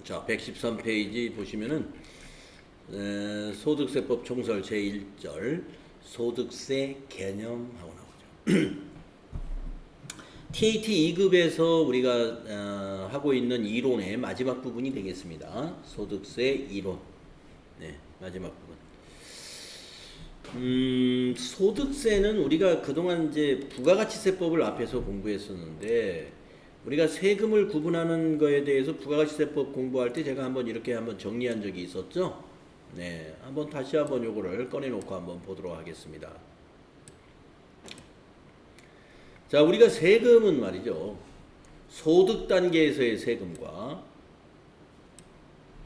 자, 113페이지 보시면은 소득세법 총설 제1절 소득세 개념하고 나오죠. TAT 2급에서 우리가 하고 있는 이론의 마지막 부분이 되겠습니다. 소득세 이론. 네, 마지막 부분. 소득세는 우리가 그동안 이제 부가가치세법을 앞에서 공부했었는데, 우리가 세금을 구분하는 거에 대해서 부가가치세법 공부할 때 제가 한번 이렇게 한번 정리한 적이 있었죠. 네, 한번 다시 한번 요거를 꺼내놓고 한번 보도록 하겠습니다. 자, 우리가 세금은 말이죠, 소득 단계에서의 세금과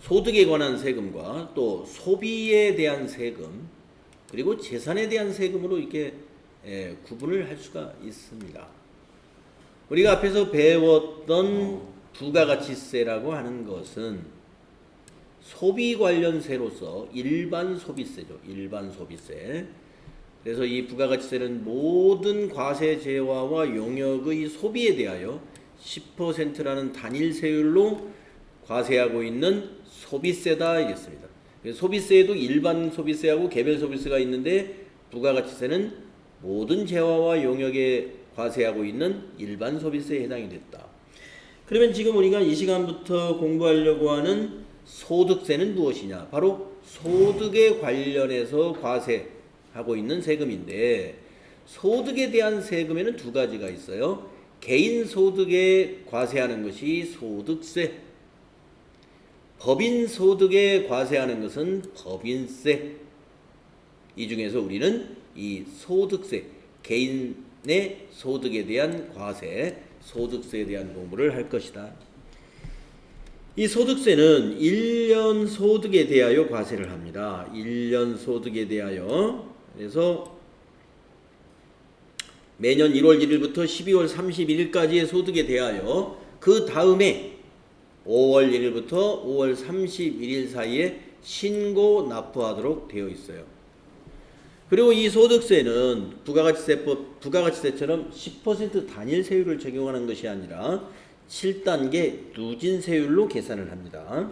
소득에 관한 세금과 또 소비에 대한 세금 그리고 재산에 대한 세금으로 이렇게 구분을 할 수가 있습니다. 우리가 앞에서 배웠던 부가가치세라고 하는 것은 소비 관련세로서 일반 소비세죠. 일반 소비세. 그래서 이 부가가치세는 모든 과세 재화와 용역의 소비에 대하여 10%라는 단일 세율로 과세하고 있는 소비세다 이겠습니다. 소비세에도 일반 소비세하고 개별 소비세가 있는데, 부가가치세는 모든 재화와 용역에 과세하고 있는 일반 소비세에 해당이 됐다. 그러면 지금 우리가 이 시간부터 공부하려고 하는 소득세는 무엇이냐? 바로 소득에 관련해서 과세하고 있는 세금인데, 소득에 대한 세금에는 두 가지가 있어요. 개인 소득에 과세하는 것이 소득세, 법인 소득에 과세하는 것은 법인세. 이 중에서 우리는 이 소득세, 개인의 소득에 대한 과세, 소득세에 대한 공부를 할 것이다. 이 소득세는 1년 소득에 대하여 과세를 합니다. 1년 소득에 대하여. 그래서 매년 1월 1일부터 12월 31일까지의 소득에 대하여 그 다음에 5월 1일부터 5월 31일 사이에 신고 납부하도록 되어 있어요. 그리고 이 소득세는 부가가치세처럼 10% 단일 세율을 적용하는 것이 아니라 7단계 누진세율로 계산을 합니다.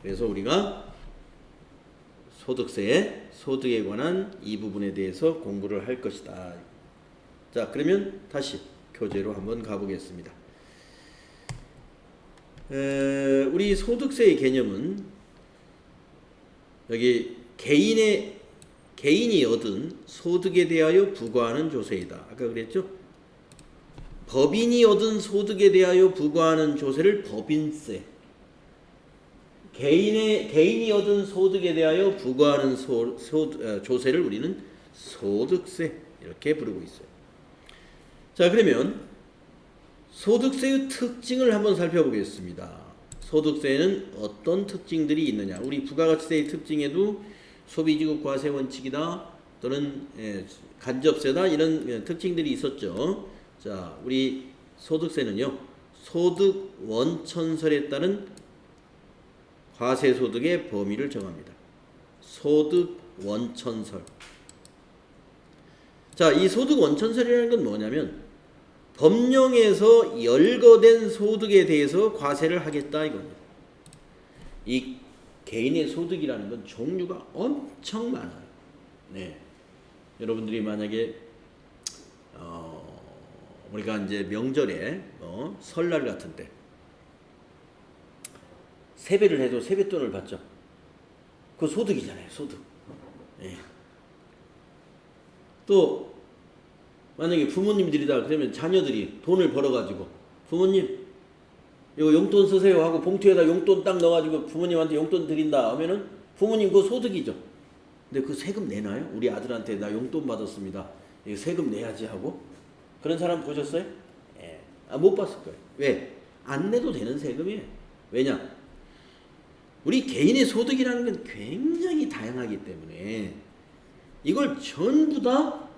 그래서 우리가 소득에 관한 이 부분에 대해서 공부를 할 것이다. 자, 그러면 다시 교재로 한번 가보겠습니다. 우리 소득세의 개념은 여기 개인이 얻은 소득에 대하여 부과하는 조세이다. 아까 그랬죠? 법인이 얻은 소득에 대하여 부과하는 조세를 법인세, 개인이 얻은 소득에 대하여 부과하는 조세를 우리는 소득세 이렇게 부르고 있어요. 자, 그러면 소득세의 특징을 한번 살펴보겠습니다. 소득세에는 어떤 특징들이 있느냐? 우리 부가가치세의 특징에도 소비지급 과세 원칙이다 또는 간접세다 이런 특징들이 있었죠. 자, 우리 소득세는요, 소득 원천설에 따른 과세소득의 범위를 정합니다. 소득 원천설. 자, 이 소득 원천설이라는 건 뭐냐면 법령에서 열거된 소득에 대해서 과세를 하겠다 이겁니다. 이 개인의 소득이라는 건 종류가 엄청 많아요. 네, 여러분들이 만약에 우리가 이제 명절에 설날 같은 때 세배를 해도 세뱃돈을 받죠. 그거 소득이잖아요, 소득. 네. 또 만약에 부모님들이다 그러면 자녀들이 돈을 벌어가지고 부모님 이거 용돈 쓰세요 하고 봉투에다 용돈 딱 넣어가지고 부모님한테 용돈 드린다 하면은 부모님 그거 소득이죠. 근데 그 세금 내나요? 우리 아들한테 나 용돈 받았습니다, 이거 세금 내야지 하고 그런 사람 보셨어요? 못 봤을 거예요. 왜? 안 내도 되는 세금이에요. 왜냐? 우리 개인의 소득이라는 건 굉장히 다양하기 때문에 이걸 전부 다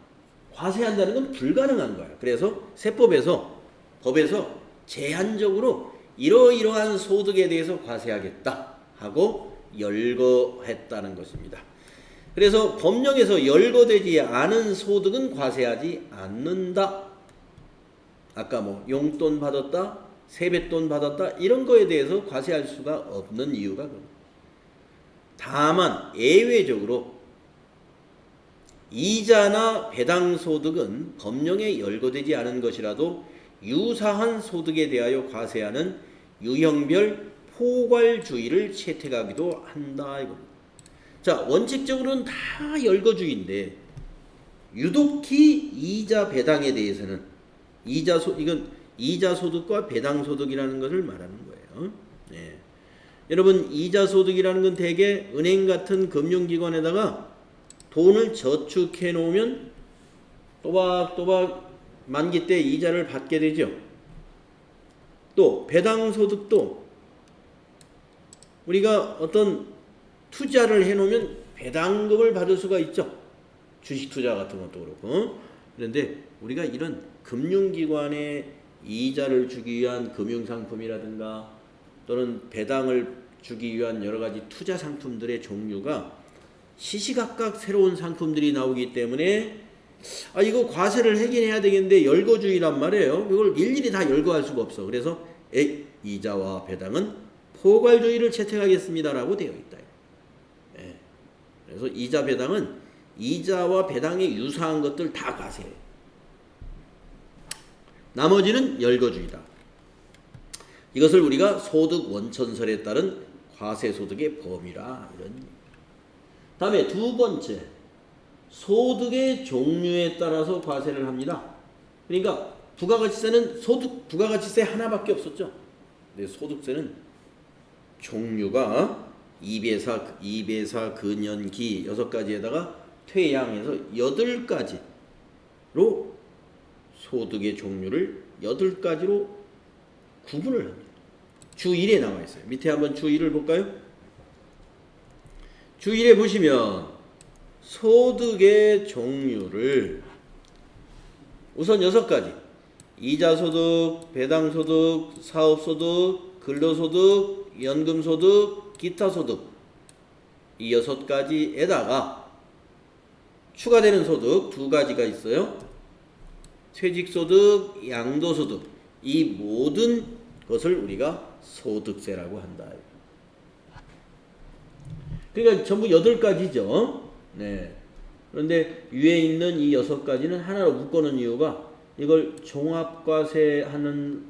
과세한다는 건 불가능한 거예요. 그래서 법에서 제한적으로 이러이러한 소득에 대해서 과세하겠다 하고 열거했다는 것입니다. 그래서 법령에서 열거되지 않은 소득은 과세하지 않는다. 아까 용돈 받았다, 세뱃돈 받았다 이런 거에 대해서 과세할 수가 없는 이유가 그겁니다. 다만 예외적으로 이자나 배당 소득은 법령에 열거되지 않은 것이라도 유사한 소득에 대하여 과세하는 유형별 포괄주의를 채택하기도 한다 이겁니다. 자, 원칙적으로는 다 열거주의인데 유독히 이자 배당에 대해서는 이건 이자 소득과 배당 소득이라는 것을 말하는 거예요. 네. 여러분 이자 소득이라는 건 대개 은행 같은 금융기관에다가 돈을 저축해 놓으면 또박또박 만기 때 이자를 받게 되죠. 또 배당 소득도 우리가 어떤 투자를 해 놓으면 배당금을 받을 수가 있죠. 주식 투자 같은 것도 그렇고. 그런데 우리가 이런 금융기관에 이자를 주기 위한 금융상품이라든가 또는 배당을 주기 위한 여러 가지 투자 상품들의 종류가 시시각각 새로운 상품들이 나오기 때문에 이거 과세를 하긴 해야 되겠는데 열거주의란 말이에요. 이걸 일일이 다 열거할 수가 없어. 그래서 이자와 배당은 포괄주의를 채택하겠습니다라고 되어 있다. 예. 그래서 이자 배당은 이자와 배당에 유사한 것들 다 과세해요. 나머지는 열거주의다. 이것을 우리가 소득 원천설에 따른 과세소득의 범위라 이런. 다음에 두 번째, 소득의 종류에 따라서 과세를 합니다. 그러니까 부가가치세는 부가가치세 하나밖에 없었죠. 근데 소득세는 종류가 2배사, 근연기 6가지에다가 퇴양해서 8가지로 소득의 종류를 8가지로 구분을 합니다. 주 1에 나와 있어요. 밑에 한번 주 1을 볼까요? 주 1에 보시면 소득의 종류를 우선 6가지 이자소득, 배당소득, 사업소득, 근로소득, 연금소득, 기타소득 이 6가지에다가 추가되는 소득 2가지가 있어요. 퇴직소득, 양도소득 이 모든 것을 우리가 소득세라고 한다. 그러니까 전부 8가지죠. 네. 그런데 위에 있는 이 6가지는 하나로 묶어놓은 이유가 이걸 종합과세하는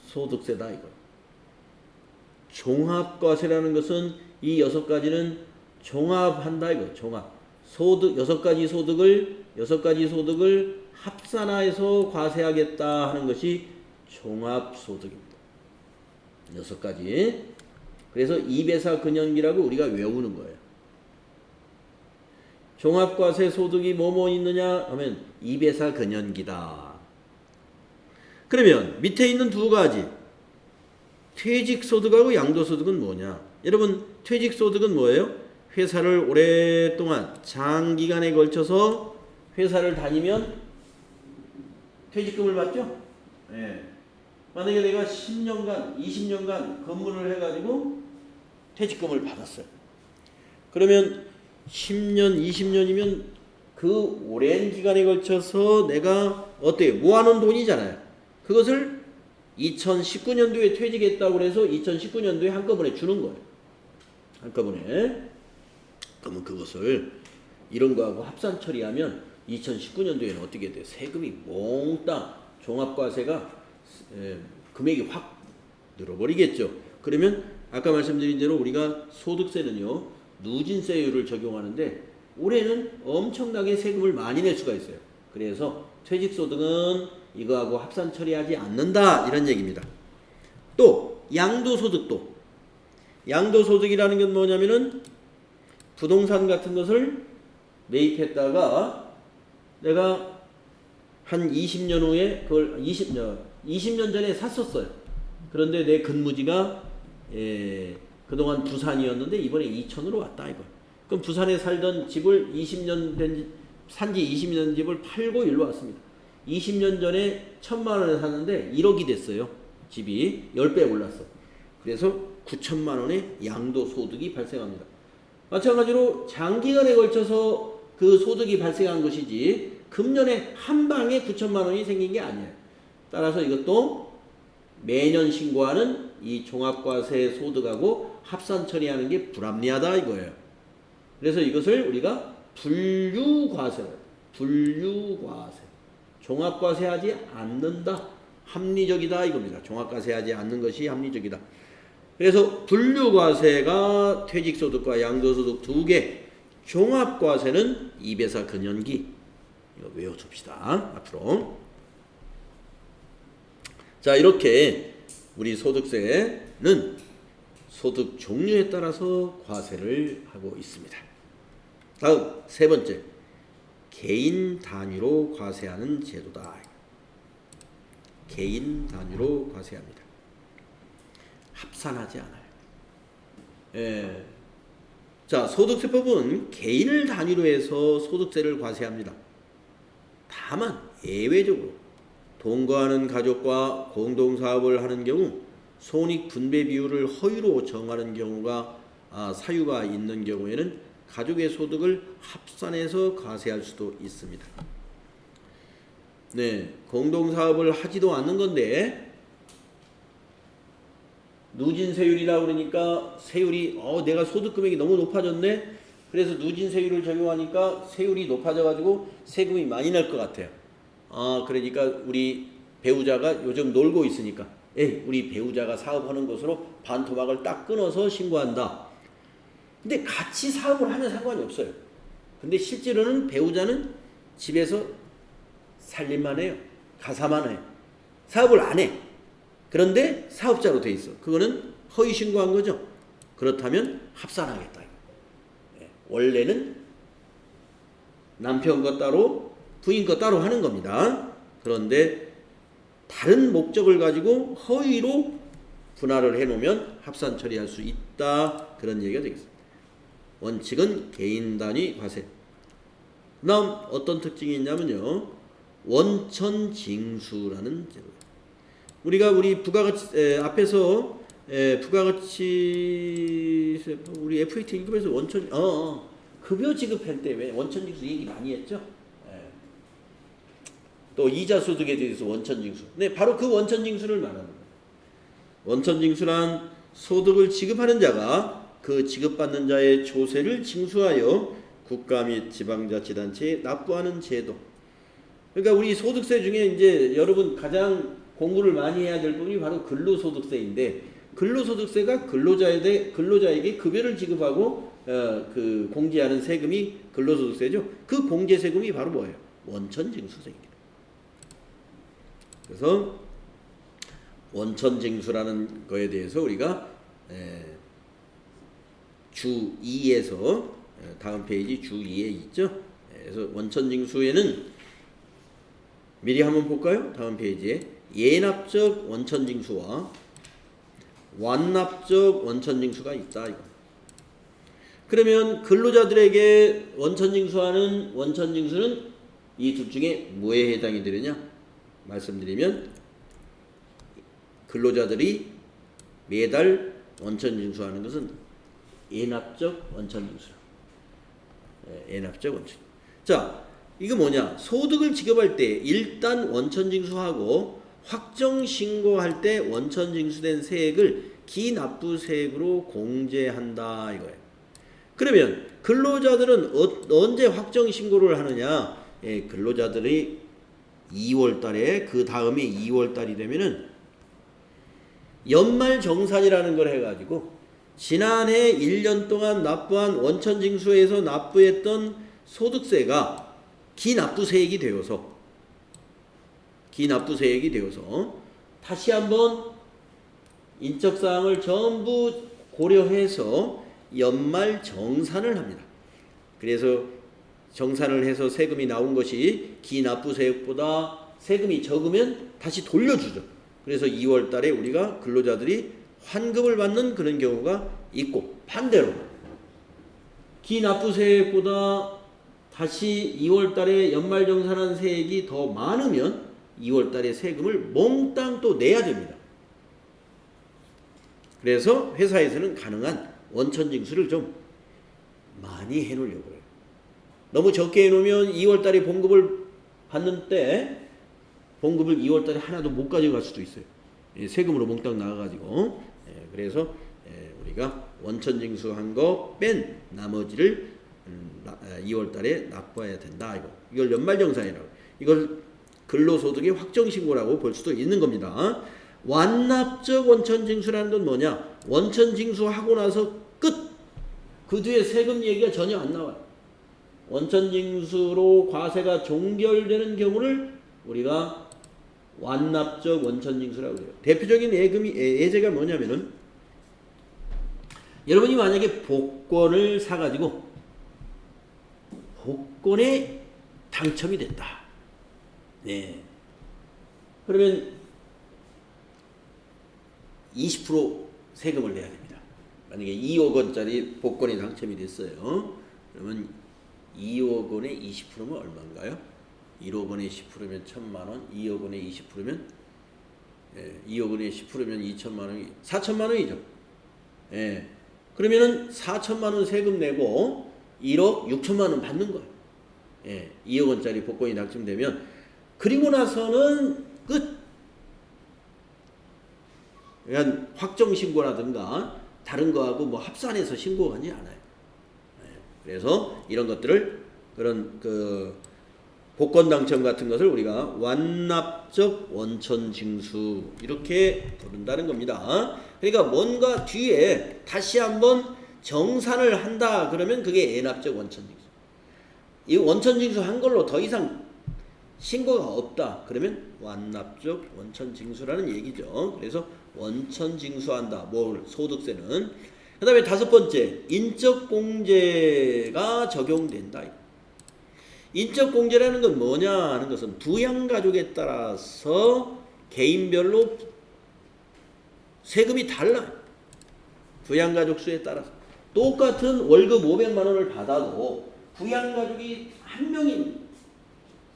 소득세다 이거. 종합과세라는 것은 이 6가지는 종합한다 이거. 종합. 소득 6가지 소득을 합산해서 과세하겠다 하는 것이 종합소득입니다. 6가지. 그래서 2배사 근연기라고 우리가 외우는 거예요. 종합과세 소득이 뭐뭐 있느냐 하면 2배사 근연기다. 그러면 밑에 있는 2가지 퇴직소득하고 양도소득은 뭐냐? 여러분 퇴직소득은 뭐예요? 회사를 오랫동안 장기간에 걸쳐서 회사를 다니면 퇴직금을 받죠? 네. 만약에 내가 10년간, 20년간 근무를 해가지고 퇴직금을 받았어요. 그러면 10년, 20년이면 그 오랜 기간에 걸쳐서 내가 어때요? 모아놓은 돈이잖아요. 그것을 2019년도에 퇴직했다고 해서 2019년도에 한꺼번에 주는 거예요. 한꺼번에. 그러면 그것을 이런 거하고 합산 처리하면 2019년도에는 어떻게 돼요? 세금이 몽땅 종합과세가 금액이 확 늘어버리겠죠. 그러면 아까 말씀드린 대로 우리가 소득세는요 누진세율을 적용하는데 올해는 엄청나게 세금을 많이 낼 수가 있어요. 그래서 퇴직소득은 이거하고 합산 처리하지 않는다 이런 얘기입니다. 또 양도소득도 양도소득이라는 건 뭐냐면은 부동산 같은 것을 매입했다가 내가 한 20년 후에 그걸 20년 전에 샀었어요. 그런데 내 근무지가 그동안 부산이었는데 이번에 이천으로 왔다 이거. 그럼 부산에 살던 집을 산지 20년 집을 팔고 일로 왔습니다. 20년 전에 1,000만 원에 샀는데 1억이 됐어요. 집이 10배 올랐어. 그래서 9천만 원의 양도소득이 발생합니다. 마찬가지로 장기간에 걸쳐서 그 소득이 발생한 것이지 금년에 한 방에 9천만 원이 생긴 게 아니에요. 따라서 이것도 매년 신고하는 이 종합과세 소득하고 합산 처리하는 게 불합리하다 이거예요. 그래서 이것을 우리가 분류과세로 해요. 분류과세. 종합과세하지 않는다. 합리적이다 이겁니다. 종합과세하지 않는 것이 합리적이다. 그래서 분류과세가 퇴직소득과 양도소득 두 개, 종합과세는 이배사 근연기. 이거 외워둡시다. 앞으로. 자, 이렇게 우리 소득세는 소득 종류에 따라서 과세를 하고 있습니다. 다음 세 번째, 개인 단위로 과세하는 제도다. 개인 단위로 과세합니다. 합산하지 않아요. 예. 자, 소득세법은 개인을 단위로 해서 소득세를 과세합니다. 다만 예외적으로 동거하는 가족과 공동사업을 하는 경우 손익 분배 비율을 허위로 정하는 경우가 사유가 있는 경우에는 가족의 소득을 합산해서 과세할 수도 있습니다. 네, 공동사업을 하지도 않는 건데 누진세율이라 그러니까 세율이 내가 소득 금액이 너무 높아졌네. 그래서 누진세율을 적용하니까 세율이 높아져가지고 세금이 많이 날 것 같아요. 그러니까 우리 배우자가 요즘 놀고 있으니까 우리 배우자가 사업하는 것으로 반토막을 딱 끊어서 신고한다. 근데 같이 사업을 하면 상관이 없어요. 근데 실제로는 배우자는 집에서 살림만 해요. 가사만 해요. 사업을 안 해. 그런데 사업자로 돼 있어. 그거는 허위 신고한 거죠. 그렇다면 합산하겠다. 원래는 남편 거 따로 부인 거 따로 하는 겁니다. 그런데 다른 목적을 가지고 허위로 분할을 해놓으면 합산 처리할 수 있다. 그런 얘기가 되겠습니다. 원칙은 개인 단위 과세. 다음 어떤 특징이 있냐면요. 원천징수라는 제도. 우리가 우리 부가가치 앞에서 부가가치 우리 FAT 1급에서 원천 급여 지급할 때 왜 원천징수 얘기 많이 했죠? 또 이자 소득에 대해서 원천징수. 네, 바로 그 원천징수를 말하는 거예요. 원천징수란 소득을 지급하는 자가 그 지급받는 자의 조세를 징수하여 국가 및 지방자치단체에 납부하는 제도. 그러니까 우리 소득세 중에 이제 여러분 가장 공부를 많이 해야 될 부분이 바로 근로소득세인데, 근로소득세가 근로자에게 급여를 지급하고 그 공제하는 세금이 근로소득세죠. 그 공제세금이 바로 뭐예요? 원천징수세입니다. 그래서 원천징수라는 거에 대해서 우리가 주 2에서 다음 페이지 주 2에 있죠. 그래서 원천징수에는 미리 한번 볼까요? 다음 페이지에 예납적 원천징수와 완납적 원천징수가 있다. 이거. 그러면 근로자들에게 원천징수하는 원천징수는 이 둘 중에 뭐에 해당이 되느냐? 말씀드리면 근로자들이 매달 원천징수하는 것은 예납적 원천징수. 예납적 원천. 자, 이거 뭐냐? 소득을 지급할 때 일단 원천징수하고 확정신고할 때 원천징수된 세액을 기납부세액으로 공제한다 이거예요. 그러면 근로자들은 언제 확정신고를 하느냐? 근로자들이 2월달에 그 다음에 2월달이 되면은 연말정산이라는 걸 해가지고 지난해 1년 동안 납부한 원천징수에서 납부했던 소득세가 기납부세액이 되어서 다시 한번 인적사항을 전부 고려해서 연말정산을 합니다. 그래서 정산을 해서 세금이 나온 것이 기납부세액보다 세금이 적으면 다시 돌려주죠. 그래서 2월 달에 우리가 근로자들이 환급을 받는 그런 경우가 있고, 반대로 기납부세액보다 다시 2월 달에 연말정산한 세액이 더 많으면 2월 달에 세금을 몽땅 또 내야 됩니다. 그래서 회사에서는 가능한 원천징수를 좀 많이 해놓으려고 해요. 너무 적게 해놓으면 2월 달에 봉급을 받는 때 봉급을 2월 달에 하나도 못 가져갈 수도 있어요. 세금으로 몽땅 나와가지고 그래서 우리가 원천징수한 거 뺀 나머지를 2월달에 납부해야 된다. 이걸 연말정산이라고. 이걸 근로소득의 확정신고라고 볼 수도 있는 겁니다. 완납적 원천징수라는 건 뭐냐? 원천징수하고 나서 끝. 그 뒤에 세금 얘기가 전혀 안 나와요. 원천징수로 과세가 종결되는 경우를 우리가 완납적 원천징수라고 해요. 대표적인 예제가 뭐냐면은 여러분이 만약에 복권을 사가지고 복권에 당첨이 됐다. 네. 그러면 20% 세금을 내야 됩니다. 만약에 2억 원짜리 복권이 당첨이 됐어요. 그러면 2억 원에 20%면 얼마인가요? 1억 원에 10%면 1,000만 원, 2억 원에 20%면 2억 원에 10%면 2천만 원이 4천만 원이죠. 그러면은 4천만 원 세금 내고 1억 6천만 원 받는 거예요. 2억 원짜리 복권이 당첨되면 그리고 나서는 끝. 그러니까 확정 신고라든가 다른 거하고 뭐 합산해서 신고하지 않아요. 그래서 이런 것들을 그런 복권 당첨 같은 것을 우리가 완납적 원천징수 이렇게 부른다는 겁니다. 그러니까 뭔가 뒤에 다시 한번 정산을 한다 그러면 그게 애납적 원천징수. 이 원천징수 한 걸로 더 이상 신고가 없다 그러면 완납적 원천징수라는 얘기죠. 그래서 원천징수한다. 뭘? 소득세는. 그 다음에 5번째 인적공제가 적용된다. 인적공제라는 건 뭐냐 하는 것은 부양가족에 따라서 개인별로 세금이 달라요. 부양가족 수에 따라서. 똑같은 월급 500만 원을 받아도 부양가족이 1명인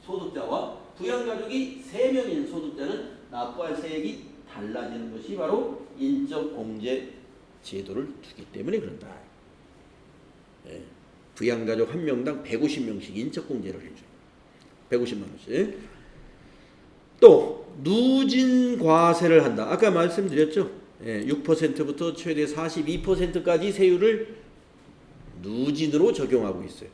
소득자와 부양가족이 3명인 소득자는 납부할 세액이 달라지는 것이 바로 인적공제 제도를 두기 때문에 그런다. 부양가족 1명당 150명씩 인적공제를 해줘요. 150만 원씩. 또 누진과세를 한다. 아까 말씀드렸죠. 6%부터 최대 42%까지 세율을 누진으로 적용하고 있어요.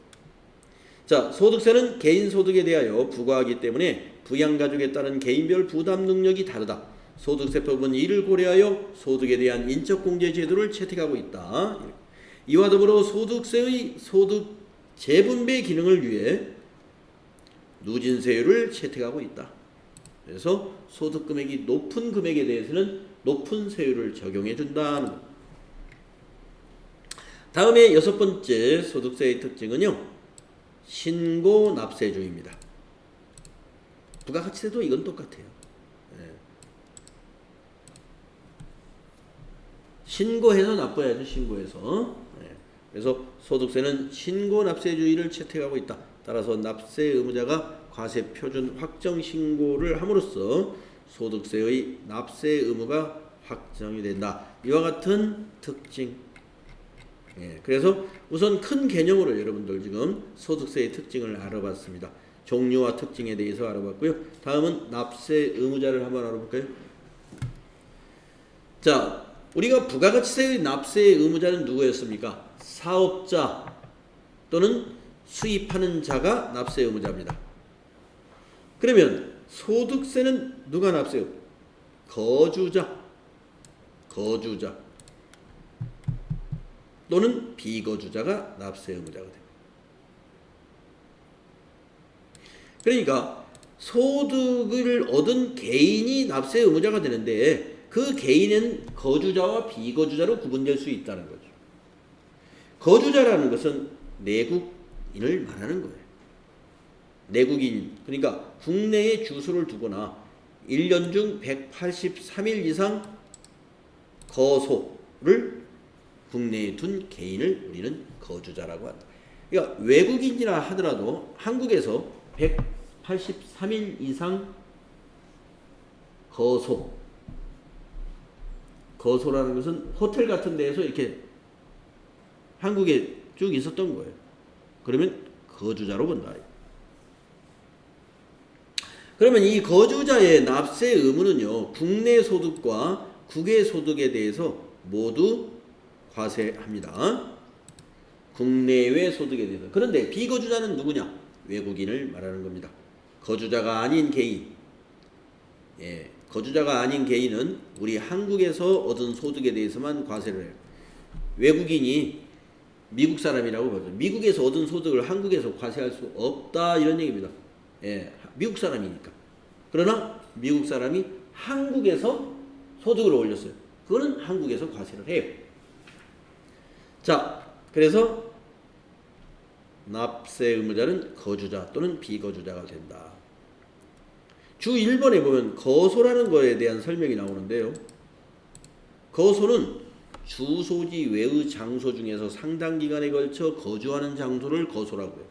자, 소득세는 개인소득에 대하여 부과하기 때문에 부양가족에 따른 개인별 부담 능력이 다르다. 소득세법은 이를 고려하여 소득에 대한 인적공제 제도를 채택하고 있다. 이와 더불어 소득세의 소득 재분배 기능을 위해 누진세율을 채택하고 있다. 그래서 소득금액이 높은 금액에 대해서는 높은 세율을 적용해 준다는 것. 다음에 6번째 소득세의 특징은요. 신고납세주의입니다. 부가가치세도 이건 똑같아요. 신고해서 납부해야죠. 신고해서. 그래서 소득세는 신고납세주의를 채택하고 있다. 따라서 납세 의무자가 과세 표준 확정 신고를 함으로써 소득세의 납세 의무가 확정이 된다. 이와 같은 특징. 그래서 우선 큰 개념으로 여러분들 지금 소득세의 특징을 알아봤습니다. 종류와 특징에 대해서 알아봤고요. 다음은 납세 의무자를 한번 알아볼까요? 자, 우리가 부가가치세의 납세 의무자는 누구였습니까? 사업자 또는 수입하는 자가 납세 의무자입니다. 그러면 소득세는 누가 납세 의무자? 거주자 또는 비거주자가 납세 의무자가 됩니다. 그러니까 소득을 얻은 개인이 납세 의무자가 되는데 그 개인은 거주자와 비거주자로 구분될 수 있다는 거죠. 거주자라는 것은 내국인을 말하는 거예요. 내국인, 그러니까 국내에 주소를 두거나 1년 중 183일 이상 거소를 국내에 둔 개인을 우리는 거주자라고 한다. 그러니까 외국인이라 하더라도 한국에서 183일 이상 거소라는 것은 호텔 같은 데에서 이렇게 한국에 쭉 있었던 거예요. 그러면 거주자로 본다. 그러면 이 거주자의 납세 의무는요, 국내 소득과 국외 소득에 대해서 모두 과세합니다. 국내외 소득에 대해서. 그런데 비거주자는 누구냐? 외국인을 말하는 겁니다. 거주자가 아닌 개인. 거주자가 아닌 개인은 우리 한국에서 얻은 소득에 대해서만 과세를 해요. 외국인이 미국 사람이라고 보죠. 미국에서 얻은 소득을 한국에서 과세할 수 없다, 이런 얘기입니다. 미국 사람이니까. 그러나 미국 사람이 한국에서 소득을 올렸어요. 그거는 한국에서 과세를 해요. 자, 그래서 납세 의무자는 거주자 또는 비거주자가 된다. 주 1번에 보면 거소라는 거에 대한 설명이 나오는데요. 거소는 주소지 외의 장소 중에서 상당 기간에 걸쳐 거주하는 장소를 거소라고 해요.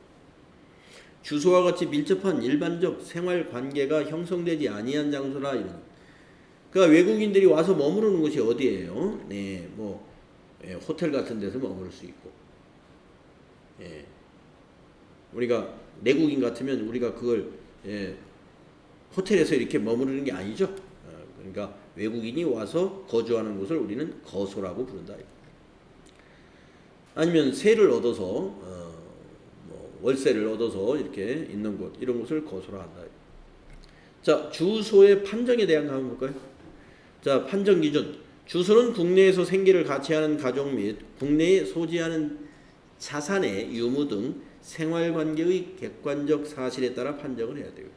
주소와 같이 밀접한 일반적 생활 관계가 형성되지 아니한 장소라 이런. 그러니까 외국인들이 와서 머무르는 곳이 어디예요? 네, 호텔 같은 데서 머무를 수 있고. 우리가 내국인 같으면 우리가 그걸 호텔에서 이렇게 머무르는 게 아니죠. 그러니까 외국인이 와서 거주하는 곳을 우리는 거소라고 부른다. 아니면 세를 얻어서 월세를 얻어서 이렇게 있는 곳, 이런 곳을 거소라 한다. 자, 주소의 판정에 대한 거 한번 볼까요? 자, 판정 기준. 주소는 국내에서 생계를 같이 하는 가족 및 국내에 소지하는 자산의 유무 등 생활관계의 객관적 사실에 따라 판정을 해야 돼요.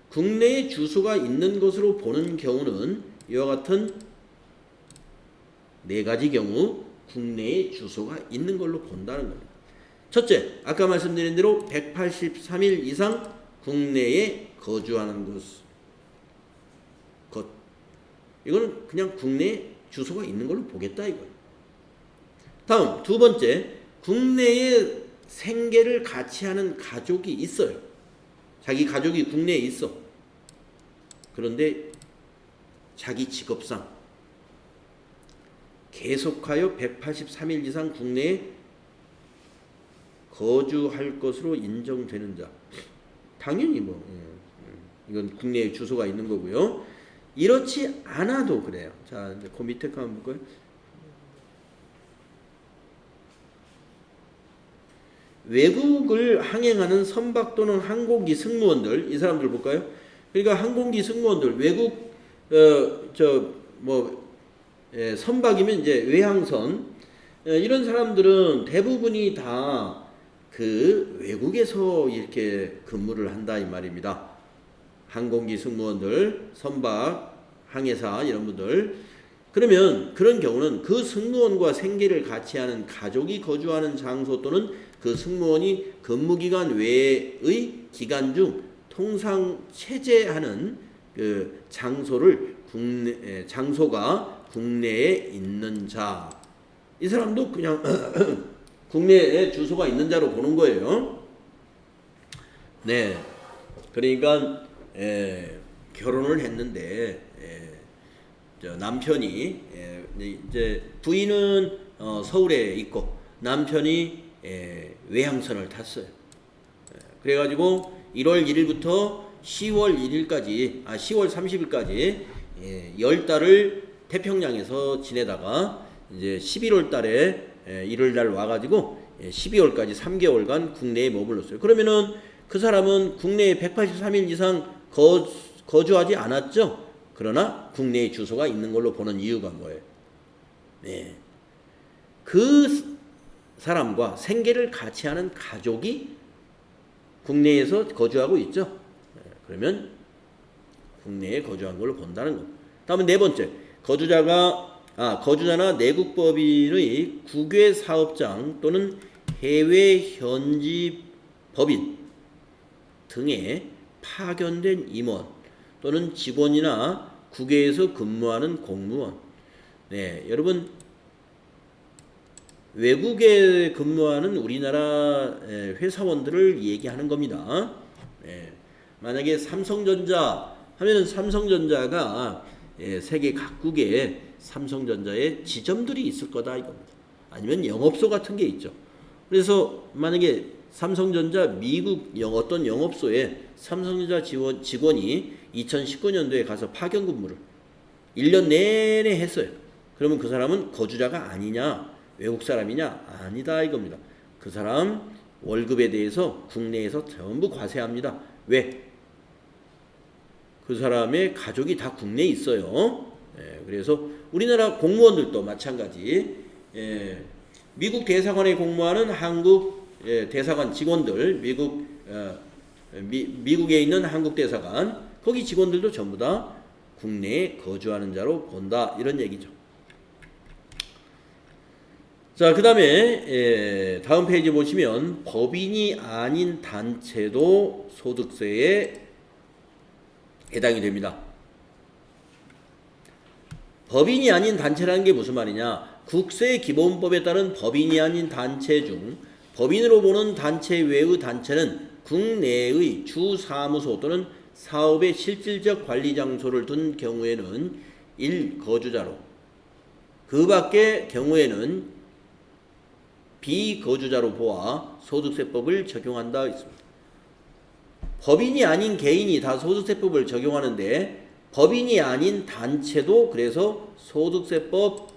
국내에 주소가 있는 것으로 보는 경우는 이와 같은 네 가지 경우 국내에 주소가 있는 걸로 본다는 겁니다. 첫째, 아까 말씀드린 대로 183일 이상 국내에 거주하는 것. 이거는 그냥 국내에 주소가 있는 걸로 보겠다 이거예요. 다음, 두 번째, 국내에 생계를 같이 하는 가족이 있어요. 자기 가족이 국내에 있어. 그런데 자기 직업상 계속하여 183일 이상 국내에 거주할 것으로 인정되는 자. 당연히 이건 국내에 주소가 있는 거고요. 이렇지 않아도 그래요. 자, 이제 그 밑에 거 한번 볼까요? 외국을 항행하는 선박 또는 항공기 승무원들, 이 사람들 볼까요? 그러니까 항공기 승무원들, 외국 선박이면 이제 외항선, 이런 사람들은 대부분이 다 그 외국에서 이렇게 근무를 한다 이 말입니다. 항공기 승무원들, 선박, 항해사 이런 분들. 그러면 그런 경우는 그 승무원과 생계를 같이 하는 가족이 거주하는 장소 또는 그 승무원이 근무기간 외의 기간 중 통상 체제하는 그 장소가 국내에 있는 자. 이 사람도 그냥 국내에 주소가 있는 자로 보는 거예요. 네. 그러니까 결혼을 했는데 남편이 이제 부인은 서울에 있고 남편이 외항선을 탔어요. 그래가지고 1월 1일부터 10월 1일까지, 10월 30일까지 10달을 태평양에서 지내다가 이제 11월 달에 일요일 날 와가지고 12월까지 3개월간 국내에 머물렀어요. 그러면은 그 사람은 국내에 183일 이상 거주하지 않았죠. 그러나 국내에 주소가 있는 걸로 보는 이유가 뭐예요? 그 사람과 생계를 같이 하는 가족이 국내에서 거주하고 있죠. 그러면 국내에 거주한 걸로 본다는 것. 다음은 네 번째, 거주자나 내국법인의 국외 사업장 또는 해외 현지 법인 등에 파견된 임원 또는 직원이나 국외에서 근무하는 공무원. 네, 여러분 외국에 근무하는 우리나라 회사원들을 얘기하는 겁니다. 만약에 삼성전자 하면은 삼성전자가 세계 각국에 삼성전자의 지점들이 있을 거다 이겁니다. 아니면 영업소 같은 게 있죠. 그래서 만약에 삼성전자 미국 어떤 영업소에 삼성전자 직원이 2019년도에 가서 파견 근무를 1년 내내 했어요. 그러면 그 사람은 거주자가 아니냐, 외국 사람이냐? 아니다 이겁니다. 그 사람 월급에 대해서 국내에서 전부 과세합니다. 왜? 그 사람의 가족이 다 국내에 있어요. 그래서 우리나라 공무원들도 마찬가지. 미국 대사관에 공무하는 한국 대사관 직원들, 미국에 있는 한국 대사관 거기 직원들도 전부 다 국내에 거주하는 자로 본다 이런 얘기죠. 자, 그 다음에 다음 페이지 보시면 법인이 아닌 단체도 소득세에 해당이 됩니다. 법인이 아닌 단체라는 게 무슨 말이냐? 국세기본법에 따른 법인이 아닌 단체 중 법인으로 보는 단체 외의 단체는 국내의 주사무소 또는 사업의 실질적 관리 장소를 둔 경우에는 1. 거주자로 그 밖의 경우에는 비거주자로 보아 소득세법을 적용한다 있습니다. 법인이 아닌 개인이 다 소득세법을 적용하는데 법인이 아닌 단체도 그래서 소득세법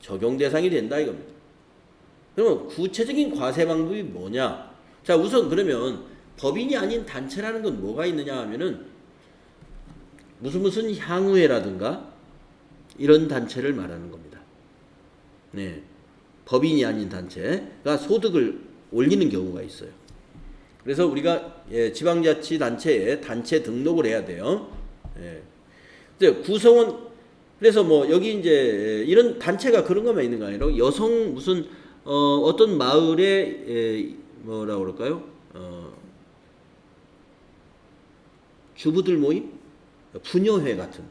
적용 대상이 된다 이겁니다. 그러면 구체적인 과세 방법이 뭐냐? 자, 우선 그러면 법인이 아닌 단체라는 건 뭐가 있느냐 하면은 무슨 향후회라든가 이런 단체를 말하는 겁니다. 네. 법인이 아닌 단체가 소득을 올리는 경우가 있어요. 그래서 우리가 지방자치단체에 단체 등록을 해야 돼요. 이제 구성원 그래서 뭐 여기 이제 이런 단체가 그런 것만 있는 거 아니라 여성 무슨 어떤 마을에 뭐라 그럴까요? 주부들 모임, 부녀회 같은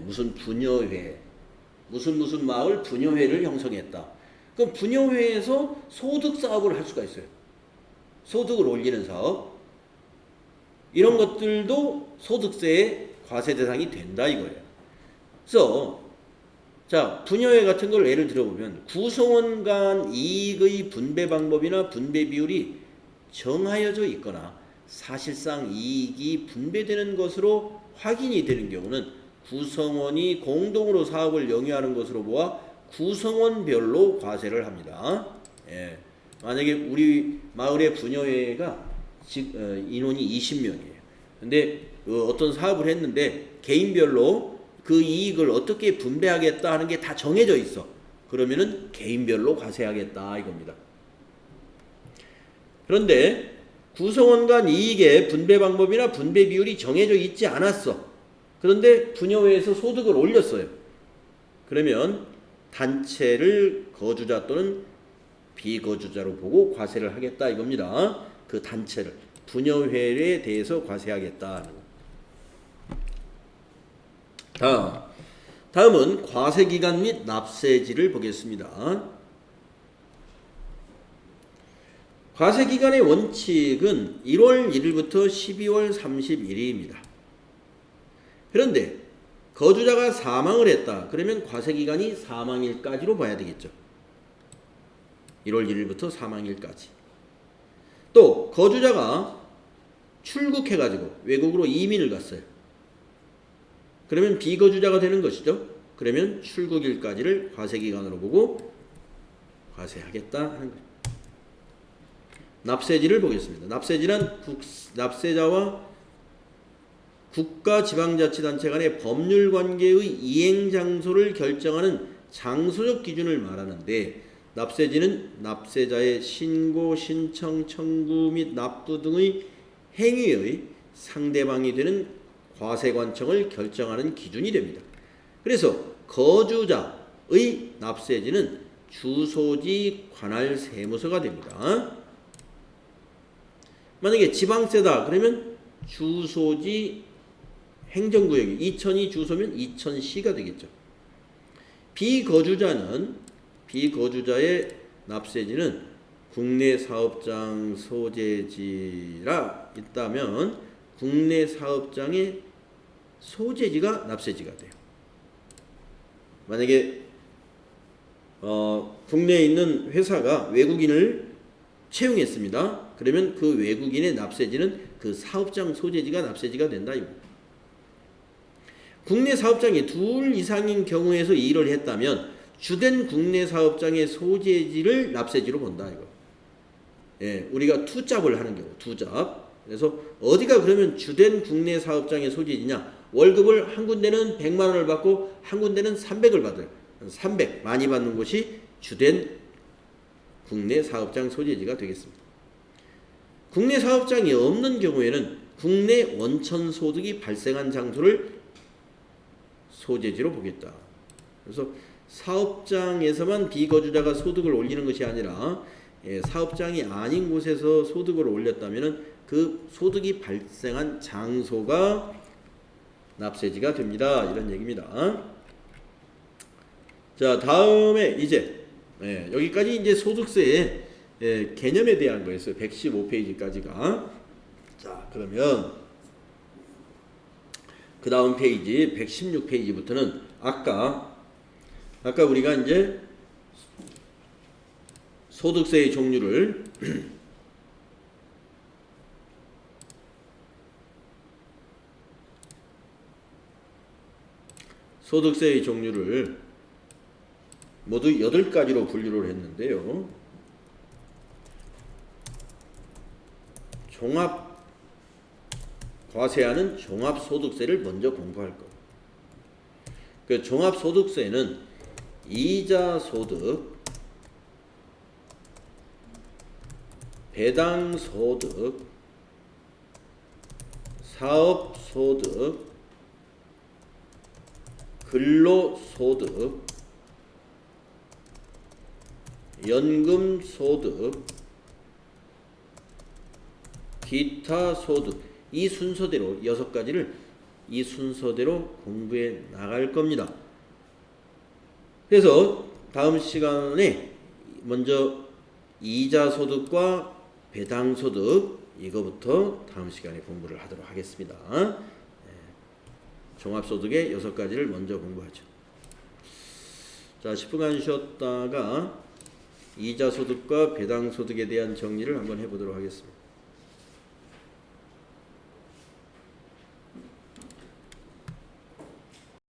무슨 부녀회, 무슨 마을 부녀회를 형성했다. 그럼 부녀회에서 소득 사업을 할 수가 있어요. 소득을 올리는 사업. 이런 것들도 소득세의 과세 대상이 된다 이거예요. 그래서 자, 부녀회 같은 걸 예를 들어보면 구성원 간 이익의 분배 방법이나 분배 비율이 정하여져 있거나 사실상 이익이 분배되는 것으로 확인이 되는 경우는 구성원이 공동으로 사업을 영위하는 것으로 보아 구성원별로 과세를 합니다. 만약에 우리 마을의 부녀회가 인원이 20명이에요. 근데 어떤 사업을 했는데 개인별로 그 이익을 어떻게 분배하겠다 하는 게 다 정해져 있어. 그러면은 개인별로 과세하겠다 이겁니다. 그런데 구성원 간 이익의 분배 방법이나 분배 비율이 정해져 있지 않았어. 그런데 부녀회에서 소득을 올렸어요. 그러면 단체를 거주자 또는 비거주자로 보고 과세를 하겠다 이겁니다. 그 단체를 부녀회에 대해서 과세하겠다. 다음은 과세기간 및 납세지를 보겠습니다. 과세기간의 원칙은 1월 1일부터 12월 31일입니다. 그런데 거주자가 사망을 했다. 그러면 과세기간이 사망일까지로 봐야 되겠죠. 1월 1일부터 사망일까지. 또 거주자가 출국해가지고 외국으로 이민을 갔어요. 그러면 비거주자가 되는 것이죠. 그러면 출국일까지를 과세기간으로 보고 과세하겠다 하는 거죠. 납세지를 보겠습니다. 납세지는 납세자와 국가지방자치단체 간의 법률관계의 이행장소를 결정하는 장소적 기준을 말하는데 납세지는 납세자의 신고, 신청, 청구 및 납부 등의 행위의 상대방이 되는 과세관청을 결정하는 기준이 됩니다. 그래서 거주자의 납세지는 주소지 관할 세무서가 됩니다. 만약에 지방세다 그러면 주소지 행정구역이 이천이 주소면 이천시가 되겠죠. 비거주자의 납세지는 국내 사업장 소재지라 있다면 국내 사업장의 소재지가 납세지가 돼요. 만약에 국내에 있는 회사가 외국인을 채용했습니다. 그러면 그 외국인의 납세지는 그 사업장 소재지가 납세지가 된다. 이거. 국내 사업장이 둘 이상인 경우에서 이 일을 했다면 주된 국내 사업장의 소재지를 납세지로 본다. 이거. 예, 우리가 투잡을 하는 경우, 투잡. 그래서 어디가 그러면 주된 국내 사업장의 소재지냐? 월급을 한 군데는 100만 원을 받고 한 군데는 300을 받아요. 300 많이 받는 곳이 주된 국내 사업장 소재지가 되겠습니다. 국내 사업장이 없는 경우에는 국내 원천 소득이 발생한 장소를 소재지로 보겠다. 그래서 사업장에서만 비거주자가 소득을 올리는 것이 아니라 사업장이 아닌 곳에서 소득을 올렸다면 그 소득이 발생한 장소가 납세지가 됩니다. 이런 얘기입니다. 자, 다음에 이제 여기까지 이제 소득세의 개념에 대한 거였어요. 115페이지까지가. 자, 그러면 그 다음 페이지 116페이지부터는 아까 우리가 이제 소득세의 종류를 모두 8가지로 분류를 했는데요. 종합 과세하는 종합소득세를 먼저 공부할 것. 그 종합소득세는 이자소득, 배당소득, 사업소득, 근로소득, 연금소득, 기타소득, 이 순서대로 6가지를 이 순서대로 공부해 나갈 겁니다. 그래서 다음 시간에 먼저 이자소득과 배당소득 이거부터 다음 시간에 공부를 하도록 하겠습니다. 종합소득의 6가지를 먼저 공부하죠. 자, 10분간 쉬었다가 이자소득과 배당소득에 대한 정리를 한번 해보도록 하겠습니다.